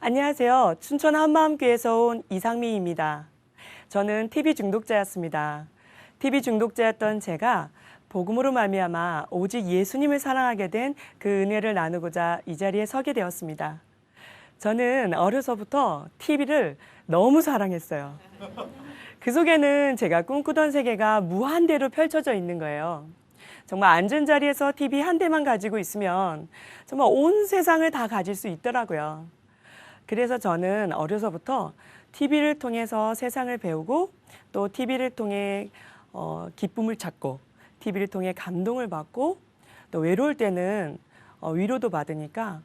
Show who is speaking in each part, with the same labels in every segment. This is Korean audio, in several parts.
Speaker 1: 안녕하세요. 춘천 한마음교회에서 온 이상미입니다. 저는 TV 중독자였습니다. TV 중독자였던 제가 복음으로 말미암아 오직 예수님을 사랑하게 된 그 은혜를 나누고자 이 자리에 서게 되었습니다. 저는 어려서부터 TV를 너무 사랑했어요. 그 속에는 제가 꿈꾸던 세계가 무한대로 펼쳐져 있는 거예요. 정말 앉은 자리에서 TV 한 대만 가지고 있으면 정말 온 세상을 다 가질 수 있더라고요. 그래서 저는 어려서부터 TV를 통해서 세상을 배우고 또 TV를 통해 기쁨을 찾고 TV를 통해 감동을 받고 또 외로울 때는 위로도 받으니까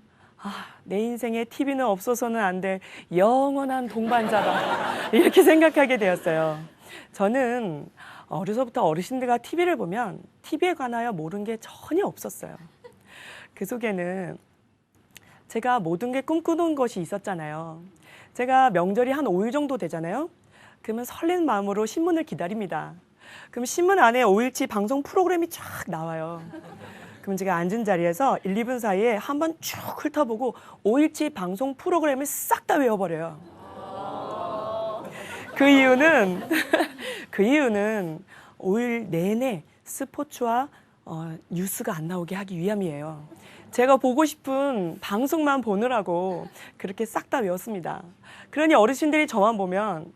Speaker 1: 내 인생에 TV는 없어서는 안 될 영원한 동반자다 이렇게 생각하게 되었어요. 저는 어려서부터 어르신들과 TV를 보면 TV에 관하여 모르는 게 전혀 없었어요. 그 속에는 제가 모든 게 꿈꾸는 것이 있었잖아요. 제가 명절이 한 5일 정도 되잖아요. 그러면 설레는 마음으로 신문을 기다립니다. 그럼 신문 안에 5일치 방송 프로그램이 쫙 나와요. 그럼 제가 앉은 자리에서 1, 2분 사이에 한번 쭉 훑어보고 5일치 방송 프로그램을 싹 다 외워버려요. 그 이유는 5일 내내 스포츠와 뉴스가 안 나오게 하기 위함이에요. 제가 보고 싶은 방송만 보느라고 그렇게 싹 다 외웠습니다. 그러니 어르신들이 저만 보면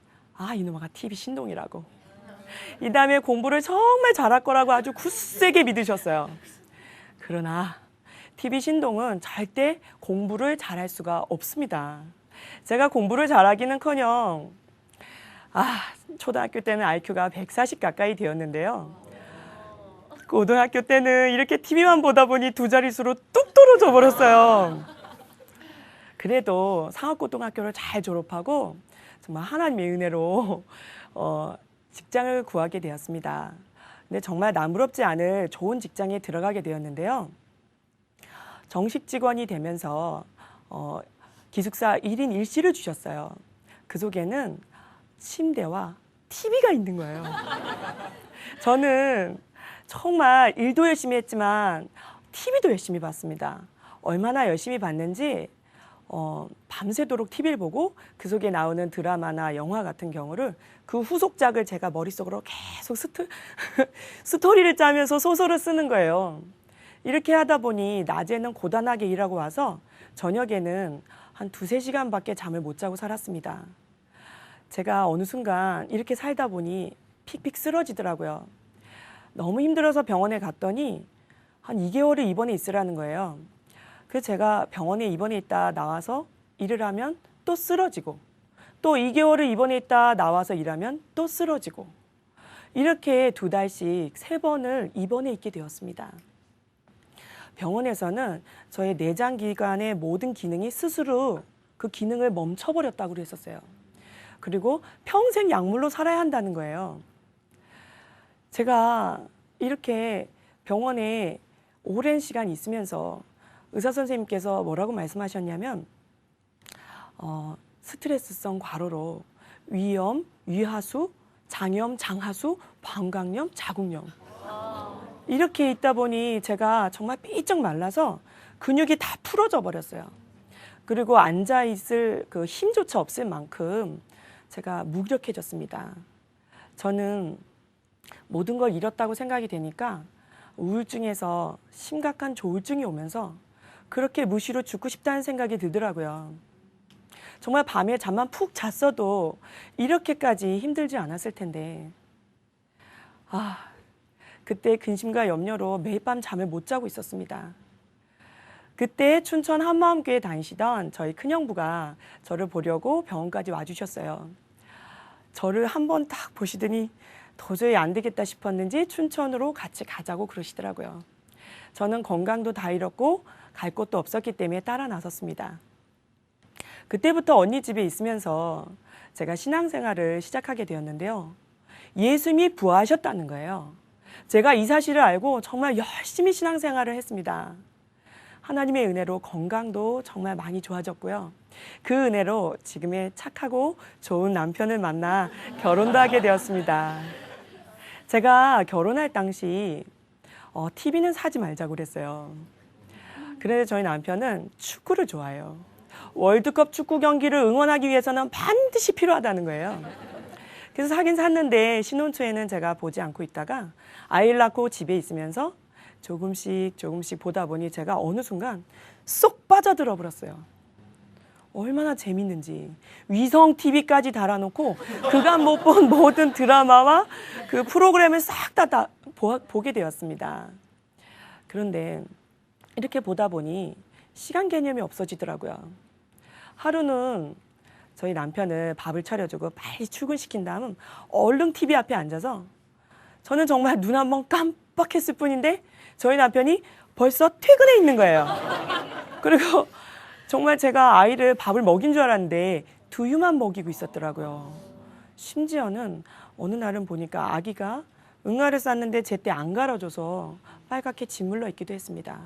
Speaker 1: 이놈아가 TV 신동이라고. 이 다음에 공부를 정말 잘할 거라고 아주 굳세게 믿으셨어요. 그러나 TV 신동은 절대 공부를 잘할 수가 없습니다. 제가 공부를 잘하기는커녕 초등학교 때는 IQ가 140 가까이 되었는데요. 고등학교 때는 이렇게 TV만 보다 보니 두 자릿수로 뚝 떨어져 버렸어요. 그래도 상업고등학교를 잘 졸업하고 정말 하나님의 은혜로 직장을 구하게 되었습니다. 근데 정말 남부럽지 않을 좋은 직장에 들어가게 되었는데요. 정식 직원이 되면서 기숙사 1인 1실을 주셨어요. 그 속에는 침대와 TV가 있는 거예요. 저는 정말 일도 열심히 했지만 TV도 열심히 봤습니다. 얼마나 열심히 봤는지 밤새도록 TV를 보고 그 속에 나오는 드라마나 영화 같은 경우를 그 후속작을 제가 머릿속으로 계속 스토리를 짜면서 소설을 쓰는 거예요. 이렇게 하다 보니 낮에는 고단하게 일하고 와서 저녁에는 한 2-3시간밖에 잠을 못 자고 살았습니다. 제가 어느 순간 이렇게 살다 보니 픽픽 쓰러지더라고요. 너무 힘들어서 병원에 갔더니 한 2개월을 입원해 있으라는 거예요. 그래서 제가 병원에 입원해 있다 나와서 일을 하면 또 쓰러지고 또 2개월을 입원해 있다 나와서 일하면 또 쓰러지고 이렇게 2달씩 3번을 입원해 있게 되었습니다. 병원에서는 저의 내장기관의 모든 기능이 스스로 그 기능을 멈춰버렸다고 그랬었어요. 그리고 평생 약물로 살아야 한다는 거예요. 제가 이렇게 병원에 오랜 시간 있으면서 의사 선생님께서 뭐라고 말씀하셨냐면 스트레스성 과로로 위염, 위하수, 장염, 장하수, 방광염, 자궁염 이렇게 있다 보니 제가 정말 삐쩍 말라서 근육이 다 풀어져 버렸어요. 그리고 앉아있을 그 힘조차 없을 만큼 제가 무기력해졌습니다. 저는 모든 걸 잃었다고 생각이 되니까 우울증에서 심각한 조울증이 오면서 그렇게 무시로 죽고 싶다는 생각이 들더라고요. 정말 밤에 잠만 푹 잤어도 이렇게까지 힘들지 않았을 텐데 그때 근심과 염려로 매일 밤 잠을 못 자고 있었습니다. 그때 춘천 한마음교회 다니시던 저희 큰형부가 저를 보려고 병원까지 와주셨어요. 저를 한번 딱 보시더니 도저히 안 되겠다 싶었는지 춘천으로 같이 가자고 그러시더라고요. 저는 건강도 다 잃었고 갈 곳도 없었기 때문에 따라 나섰습니다. 그때부터 언니 집에 있으면서 제가 신앙생활을 시작하게 되었는데요. 예수님이 부활하셨다는 거예요. 제가 이 사실을 알고 정말 열심히 신앙생활을 했습니다. 하나님의 은혜로 건강도 정말 많이 좋아졌고요. 그 은혜로 지금의 착하고 좋은 남편을 만나 결혼도 하게 되었습니다. 제가 결혼할 당시 TV는 사지 말자고 그랬어요. 그래서 저희 남편은 축구를 좋아해요. 월드컵 축구 경기를 응원하기 위해서는 반드시 필요하다는 거예요. 그래서 사긴 샀는데 신혼 초에는 제가 보지 않고 있다가 아이를 낳고 집에 있으면서 조금씩 보다 보니 제가 어느 순간 쏙 빠져들어 버렸어요. 얼마나 재밌는지 위성 TV까지 달아놓고 그간 못 본 모든 드라마와 그 프로그램을 싹 다 보게 되었습니다. 그런데 이렇게 보다 보니 시간 개념이 없어지더라고요. 하루는 저희 남편을 밥을 차려주고 빨리 출근시킨 다음 얼른 TV 앞에 앉아서 저는 정말 눈 한 번 깜빡했을 뿐인데 저희 남편이 벌써 퇴근해 있는 거예요. 그리고 정말 제가 아이를 밥을 먹인 줄 알았는데 두유만 먹이고 있었더라고요. 심지어는 어느 날은 보니까 아기가 응아를 쌌는데 제때 안 갈아줘서 빨갛게 짓물러 있기도 했습니다.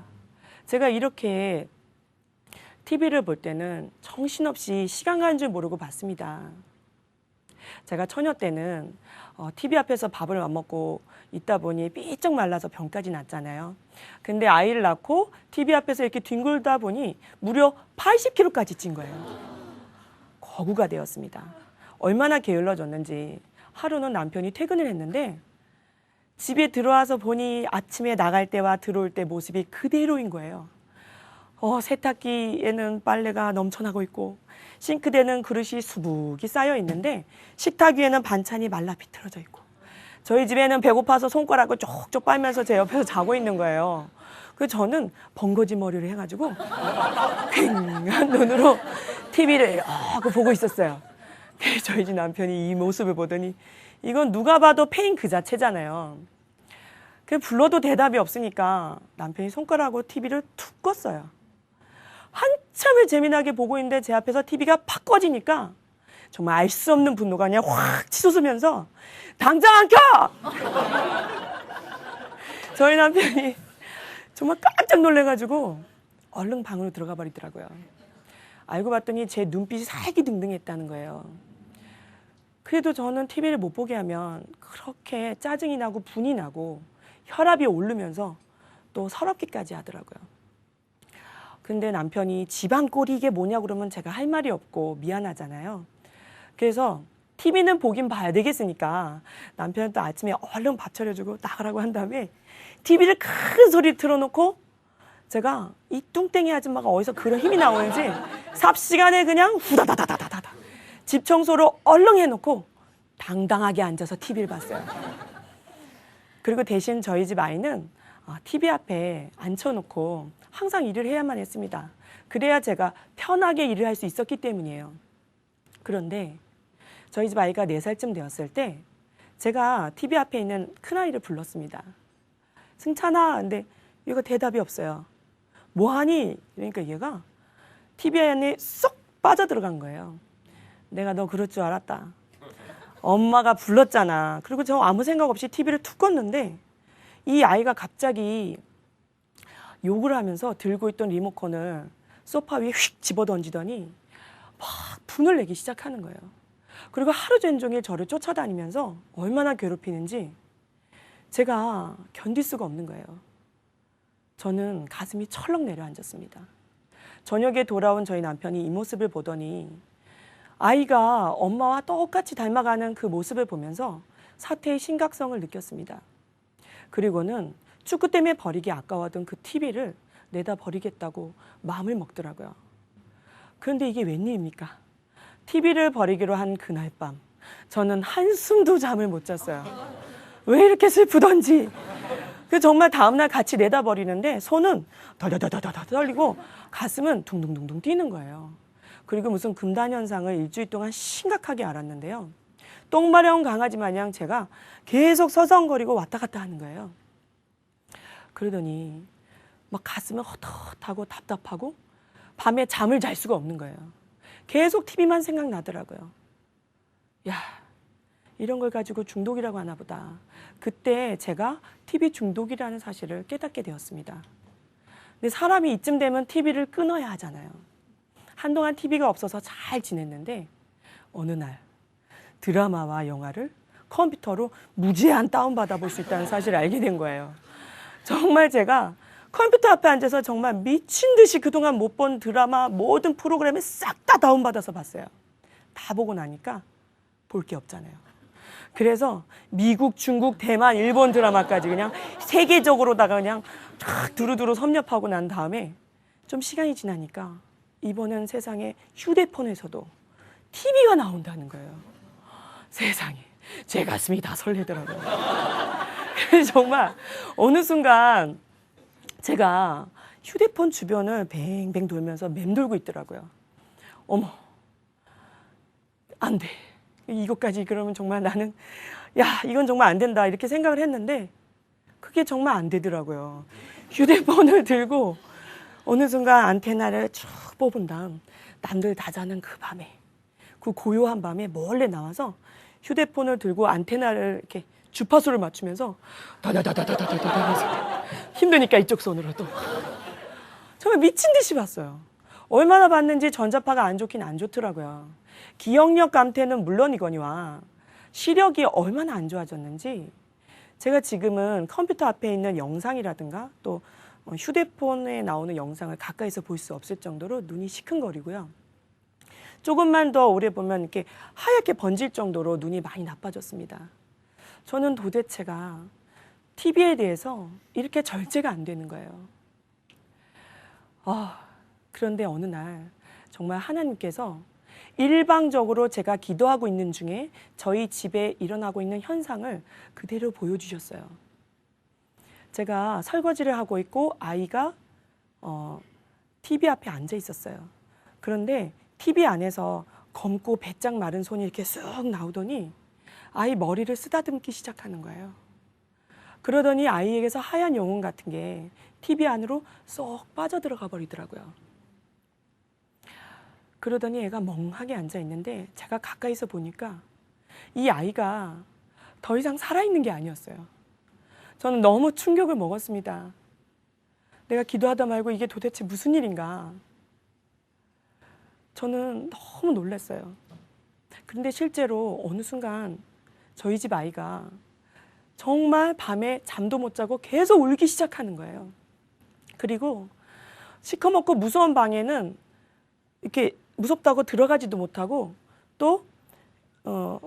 Speaker 1: 제가 이렇게 TV를 볼 때는 정신없이 시간 가는 줄 모르고 봤습니다. 제가 처녀 때는 TV 앞에서 밥을 안 먹고 있다 보니 삐쩍 말라서 병까지 났잖아요. 근데 아이를 낳고 TV 앞에서 이렇게 뒹굴다 보니 무려 80kg까지 찐 거예요. 거구가 되었습니다. 얼마나 게을러졌는지 하루는 남편이 퇴근을 했는데 집에 들어와서 보니 아침에 나갈 때와 들어올 때 모습이 그대로인 거예요. 세탁기에는 빨래가 넘쳐나고 있고 싱크대는 그릇이 수북이 쌓여 있는데 식탁 위에는 반찬이 말라 비틀어져 있고 저희 집에는 배고파서 손가락을 쪽쪽 빨면서 제 옆에서 자고 있는 거예요. 그래서 저는 번거지 머리를 해가지고 휑한 눈으로 TV를 이렇게 보고 있었어요. 저희 집 남편이 이 모습을 보더니 이건 누가 봐도 페인 그 자체잖아요. 불러도 대답이 없으니까 남편이 손가락으로 TV를 툭 껐어요. 한참을 재미나게 보고 있는데 제 앞에서 TV가 팍 꺼지니까 정말 알 수 없는 분노가 그냥 확 치솟으면서 당장 안 켜! 저희 남편이 정말 깜짝 놀래가지고 얼른 방으로 들어가 버리더라고요. 알고 봤더니 제 눈빛이 살기등등했다는 거예요. 그래도 저는 TV를 못 보게 하면 그렇게 짜증이 나고 분이 나고 혈압이 오르면서 또 서럽기까지 하더라고요. 근데 남편이 집안 꼴이 이게 뭐냐 그러면 제가 할 말이 없고 미안하잖아요. 그래서 TV는 보긴 봐야 되겠으니까 남편은 또 아침에 얼른 밥 차려주고 나가라고 한 다음에 TV를 큰 소리 틀어놓고 제가 이 뚱땡이 아줌마가 어디서 그런 힘이 나오는지 삽시간에 그냥 후다다다다다다 집 청소를 얼른 해놓고 당당하게 앉아서 TV를 봤어요. 그리고 대신 저희 집 아이는 TV 앞에 앉혀놓고 항상 일을 해야만 했습니다. 그래야 제가 편하게 일을 할 수 있었기 때문이에요. 그런데 저희 집 아이가 4살쯤 되었을 때 제가 TV 앞에 있는 큰아이를 불렀습니다. 승찬아, 근데 얘가 대답이 없어요. 뭐하니? 그러니까 얘가 TV 안에 쏙 빠져들어간 거예요. 내가 너 그럴 줄 알았다. 엄마가 불렀잖아. 그리고 저 아무 생각 없이 TV를 툭 껐는데 이 아이가 갑자기 욕을 하면서 들고 있던 리모컨을 소파 위에 휙 집어던지더니 막 분을 내기 시작하는 거예요. 그리고 하루 종일 저를 쫓아다니면서 얼마나 괴롭히는지 제가 견딜 수가 없는 거예요. 저는 가슴이 철렁 내려앉았습니다. 저녁에 돌아온 저희 남편이 이 모습을 보더니 아이가 엄마와 똑같이 닮아가는 그 모습을 보면서 사태의 심각성을 느꼈습니다. 그리고는 축구 때문에 버리기 아까웠던 그 TV를 내다 버리겠다고 마음을 먹더라고요. 그런데 이게 웬일입니까? TV를 버리기로 한 그날 밤 저는 한숨도 잠을 못 잤어요. 왜 이렇게 슬프던지. 정말 다음날 같이 내다 버리는데 손은 더더더더더 떨리고 가슴은 둥둥둥둥 뛰는 거예요. 그리고 무슨 금단 현상을 일주일 동안 심각하게 앓았는데요. 똥 마려운 강아지 마냥 제가 계속 서성거리고 왔다 갔다 하는 거예요. 그러더니 막 가슴은 헛헛하고 답답하고 밤에 잠을 잘 수가 없는 거예요. 계속 TV만 생각나더라고요. 야, 이런 걸 가지고 중독이라고 하나 보다. 그때 제가 TV 중독이라는 사실을 깨닫게 되었습니다. 근데 사람이 이쯤 되면 TV를 끊어야 하잖아요. 한동안 TV가 없어서 잘 지냈는데 어느 날 드라마와 영화를 컴퓨터로 무제한 다운받아 볼 수 있다는 사실을 알게 된 거예요. 정말 제가 컴퓨터 앞에 앉아서 정말 미친 듯이 그동안 못 본 드라마 모든 프로그램을 싹 다 다운받아서 봤어요. 다 보고 나니까 볼 게 없잖아요. 그래서 미국, 중국, 대만, 일본 드라마까지 그냥 세계적으로다가 그냥 쫙 두루두루 섭렵하고 난 다음에 좀 시간이 지나니까 이번엔 세상에 휴대폰에서도 TV가 나온다는 거예요. 세상에 제 가슴이 다 설레더라고요. 그래서 정말 어느 순간 제가 휴대폰 주변을 뱅뱅 돌면서 맴돌고 있더라고요. 어머, 안 돼. 이것까지 그러면 정말 나는 이건 정말 안 된다 이렇게 생각을 했는데 그게 정말 안 되더라고요. 휴대폰을 들고 어느 순간 안테나를 쭉 뽑은 다음 남들 다 자는 그 밤에, 그 고요한 밤에 몰래 나와서 휴대폰을 들고 안테나를 이렇게 주파수를 맞추면서 다다다다다다다다 힘드니까 이쪽 손으로 또 정말 미친 듯이 봤어요. 얼마나 봤는지 전자파가 안 좋긴 안 좋더라고요. 기억력 감퇴는 물론이거니와 시력이 얼마나 안 좋아졌는지 제가 지금은 컴퓨터 앞에 있는 영상이라든가 또 휴대폰에 나오는 영상을 가까이서 볼 수 없을 정도로 눈이 시큰거리고요. 조금만 더 오래 보면 이렇게 하얗게 번질 정도로 눈이 많이 나빠졌습니다. 저는 도대체가 TV에 대해서 이렇게 절제가 안 되는 거예요. 그런데 어느 날 정말 하나님께서 일방적으로 제가 기도하고 있는 중에 저희 집에 일어나고 있는 현상을 그대로 보여주셨어요. 제가 설거지를 하고 있고 아이가 TV 앞에 앉아 있었어요. 그런데 TV 안에서 검고 배짱 마른 손이 이렇게 쑥 나오더니 아이 머리를 쓰다듬기 시작하는 거예요. 그러더니 아이에게서 하얀 영혼 같은 게 TV 안으로 쏙 빠져들어가 버리더라고요. 그러더니 애가 멍하게 앉아 있는데 제가 가까이서 보니까 이 아이가 더 이상 살아있는 게 아니었어요. 저는 너무 충격을 먹었습니다. 내가 기도하다 말고 이게 도대체 무슨 일인가. 저는 너무 놀랐어요. 그런데 실제로 어느 순간 저희 집 아이가 정말 밤에 잠도 못 자고 계속 울기 시작하는 거예요. 그리고 시커멓고 무서운 방에는 이렇게 무섭다고 들어가지도 못하고 또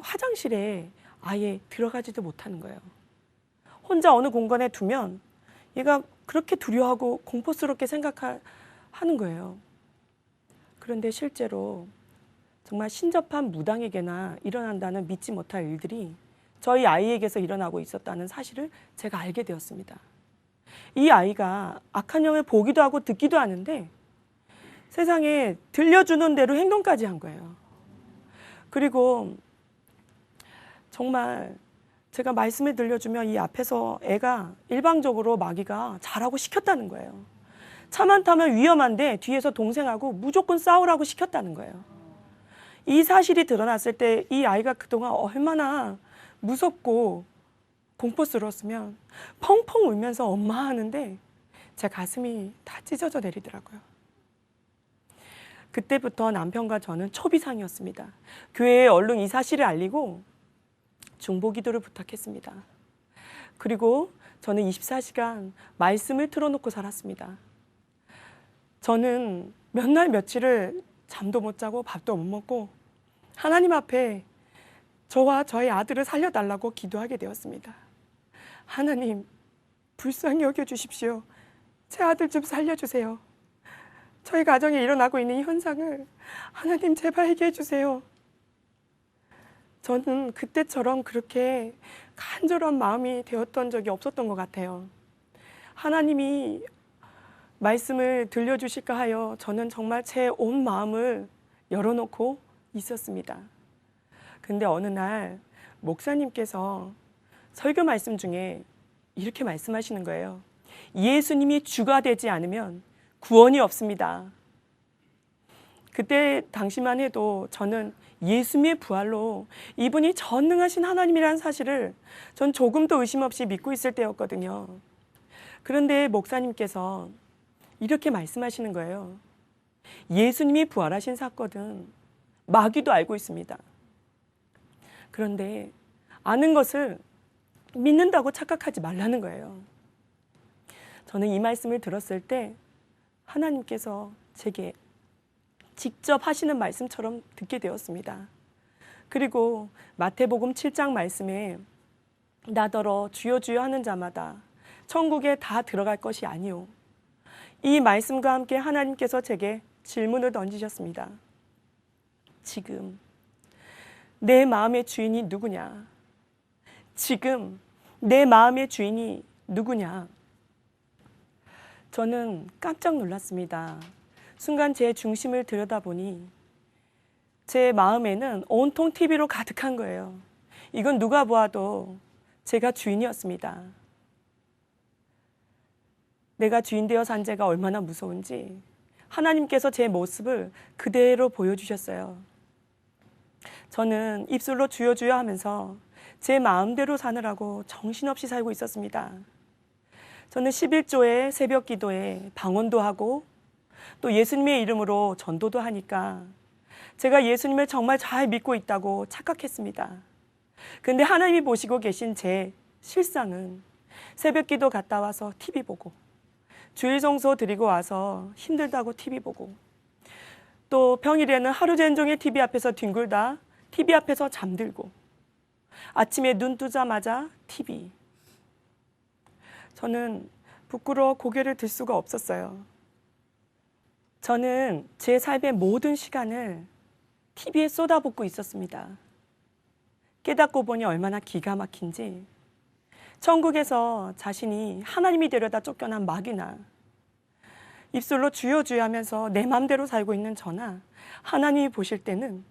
Speaker 1: 화장실에 아예 들어가지도 못하는 거예요. 혼자 어느 공간에 두면 얘가 그렇게 두려워하고 공포스럽게 생각하는 거예요. 그런데 실제로 정말 신접한 무당에게나 일어난다는 믿지 못할 일들이 저희 아이에게서 일어나고 있었다는 사실을 제가 알게 되었습니다. 이 아이가 악한 영을 보기도 하고 듣기도 하는데 세상에 들려주는 대로 행동까지 한 거예요. 그리고 정말 제가 말씀을 들려주면 이 앞에서 애가 일방적으로 마귀가 잘하고 시켰다는 거예요. 차만 타면 위험한데 뒤에서 동생하고 무조건 싸우라고 시켰다는 거예요. 이 사실이 드러났을 때 이 아이가 그동안 얼마나 무섭고 공포스러웠으면 펑펑 울면서 엄마 하는데 제 가슴이 다 찢어져 내리더라고요. 그때부터 남편과 저는 초비상이었습니다. 교회에 얼른 이 사실을 알리고 중보기도를 부탁했습니다. 그리고 저는 24시간 말씀을 틀어놓고 살았습니다. 저는 몇 날 며칠을 잠도 못 자고 밥도 못 먹고 하나님 앞에 저와 저의 아들을 살려달라고 기도하게 되었습니다. 하나님, 불쌍히 여겨주십시오. 제 아들 좀 살려주세요. 저희 가정에 일어나고 있는 이 현상을 하나님 제발 해결해 주세요. 저는 그때처럼 그렇게 간절한 마음이 되었던 적이 없었던 것 같아요. 하나님이 말씀을 들려주실까 하여 저는 정말 제 온 마음을 열어놓고 있었습니다. 근데 어느 날 목사님께서 설교 말씀 중에 이렇게 말씀하시는 거예요. 예수님이 주가 되지 않으면 구원이 없습니다. 그때 당시만 해도 저는 예수님의 부활로 이분이 전능하신 하나님이라는 사실을 전 조금도 의심 없이 믿고 있을 때였거든요. 그런데 목사님께서 이렇게 말씀하시는 거예요. 예수님이 부활하신 사건은 마귀도 알고 있습니다. 그런데 아는 것을 믿는다고 착각하지 말라는 거예요. 저는 이 말씀을 들었을 때 하나님께서 제게 직접 하시는 말씀처럼 듣게 되었습니다. 그리고 마태복음 7장 말씀에 나더러 주여 주여 하는 자마다 천국에 다 들어갈 것이 아니오. 이 말씀과 함께 하나님께서 제게 질문을 던지셨습니다. 지금 내 마음의 주인이 누구냐? 지금 내 마음의 주인이 누구냐? 저는 깜짝 놀랐습니다. 순간 제 중심을 들여다보니 제 마음에는 온통 TV로 가득한 거예요. 이건 누가 보아도 제가 주인이었습니다. 내가 주인 되어 산 죄가 얼마나 무서운지 하나님께서 제 모습을 그대로 보여주셨어요. 저는 입술로 주여 주여 하면서 제 마음대로 사느라고 정신없이 살고 있었습니다. 저는 11조에 새벽 기도에 방언도 하고 또 예수님의 이름으로 전도도 하니까 제가 예수님을 정말 잘 믿고 있다고 착각했습니다. 근데 하나님이 보시고 계신 제 실상은 새벽 기도 갔다 와서 TV 보고 주일 성소 드리고 와서 힘들다고 TV 보고 또 평일에는 하루 종일 TV 앞에서 뒹굴다 TV 앞에서 잠들고 아침에 눈 뜨자마자 TV. 저는 부끄러워 고개를 들 수가 없었어요. 저는 제 삶의 모든 시간을 TV에 쏟아붓고 있었습니다. 깨닫고 보니 얼마나 기가 막힌지 천국에서 자신이 하나님이 되려다 쫓겨난 마귀나 입술로 주여 주여 하면서 내 마음대로 살고 있는 저나 하나님이 보실 때는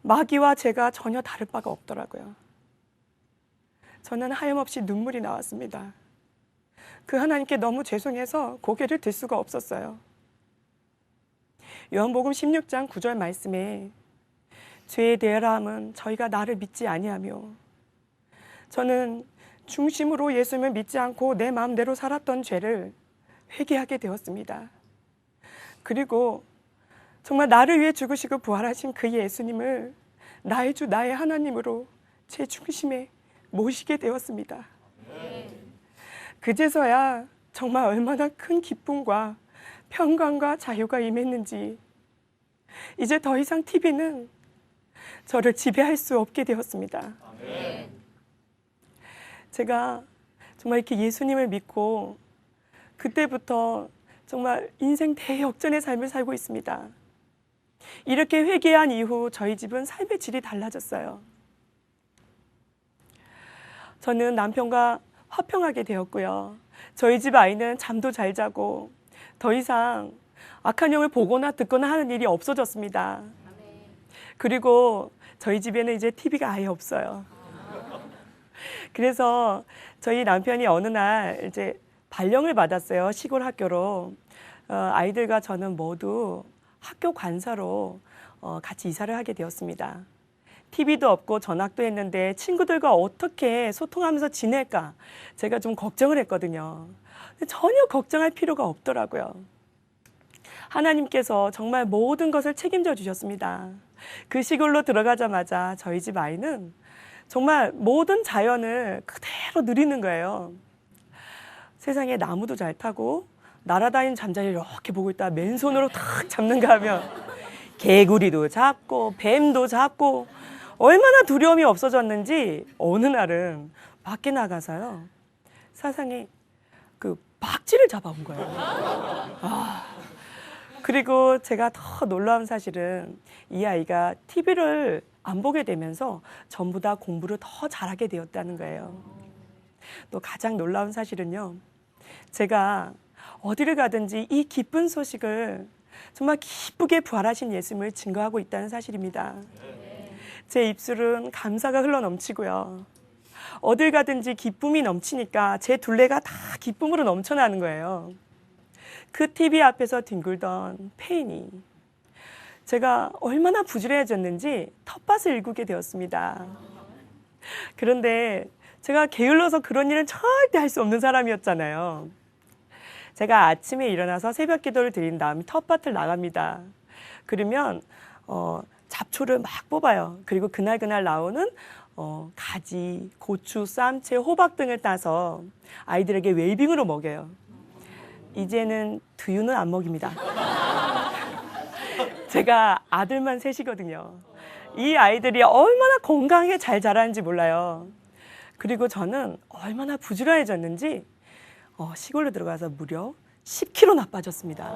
Speaker 1: 마귀와 제가 전혀 다를 바가 없더라고요. 저는 하염없이 눈물이 나왔습니다. 그 하나님께 너무 죄송해서 고개를 들 수가 없었어요. 요한복음 16장 9절 말씀에 죄에 대하라 함은 저희가 나를 믿지 아니하며 저는 중심으로 예수님을 믿지 않고 내 마음대로 살았던 죄를 회개하게 되었습니다. 그리고 정말 나를 위해 죽으시고 부활하신 그 예수님을 나의 주 나의 하나님으로 제 중심에 모시게 되었습니다. 그제서야 정말 얼마나 큰 기쁨과 평강과 자유가 임했는지 이제 더 이상 TV는 저를 지배할 수 없게 되었습니다. 제가 정말 이렇게 예수님을 믿고 그때부터 정말 인생 대역전의 삶을 살고 있습니다. 이렇게 회개한 이후 저희 집은 삶의 질이 달라졌어요. 저는 남편과 화평하게 되었고요. 저희 집 아이는 잠도 잘 자고 더 이상 악한 영을 보거나 듣거나 하는 일이 없어졌습니다. 그리고 저희 집에는 이제 TV가 아예 없어요. 그래서 저희 남편이 어느 날 이제 발령을 받았어요. 시골 학교로. 아이들과 저는 모두 학교 관사로 같이 이사를 하게 되었습니다. TV도 없고 전학도 했는데 친구들과 어떻게 소통하면서 지낼까 제가 좀 걱정을 했거든요. 근데 전혀 걱정할 필요가 없더라고요. 하나님께서 정말 모든 것을 책임져 주셨습니다. 그 시골로 들어가자마자 저희 집 아이는 정말 모든 자연을 그대로 누리는 거예요. 세상에 나무도 잘 타고 날아다니는 잠자리 이렇게 보고 있다가 맨손으로 탁 잡는가 하면 개구리도 잡고 뱀도 잡고 얼마나 두려움이 없어졌는지 어느 날은 밖에 나가서요. 세상에 그 박쥐를 잡아온 거예요. 그리고 제가 더 놀라운 사실은 이 아이가 TV를 안 보게 되면서 전부 다 공부를 더 잘하게 되었다는 거예요. 또 가장 놀라운 사실은요. 제가 어디를 가든지 이 기쁜 소식을 정말 기쁘게 부활하신 예수님을 증거하고 있다는 사실입니다. 제 입술은 감사가 흘러넘치고요. 어딜 가든지 기쁨이 넘치니까 제 둘레가 다 기쁨으로 넘쳐나는 거예요. 그 TV 앞에서 뒹굴던 페인이 제가 얼마나 부지런해졌는지 텃밭을 일구게 되었습니다. 그런데 제가 게을러서 그런 일은 절대 할 수 없는 사람이었잖아요. 제가 아침에 일어나서 새벽 기도를 드린 다음에 텃밭을 나갑니다. 그러면 잡초를 막 뽑아요. 그리고 그날 나오는 가지, 고추, 쌈채, 호박 등을 따서 아이들에게 웰빙으로 먹여요. 이제는 두유는 안 먹입니다. 제가 아들만 셋이거든요. 이 아이들이 얼마나 건강하게 잘 자라는지 몰라요. 그리고 저는 얼마나 부지런해졌는지 시골로 들어가서 무려 10kg나 빠졌습니다.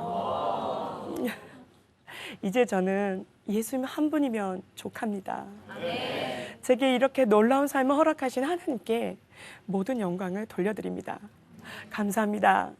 Speaker 1: 이제 저는 예수님 한 분이면 족합니다. 제게 이렇게 놀라운 삶을 허락하신 하나님께 모든 영광을 돌려드립니다. 감사합니다.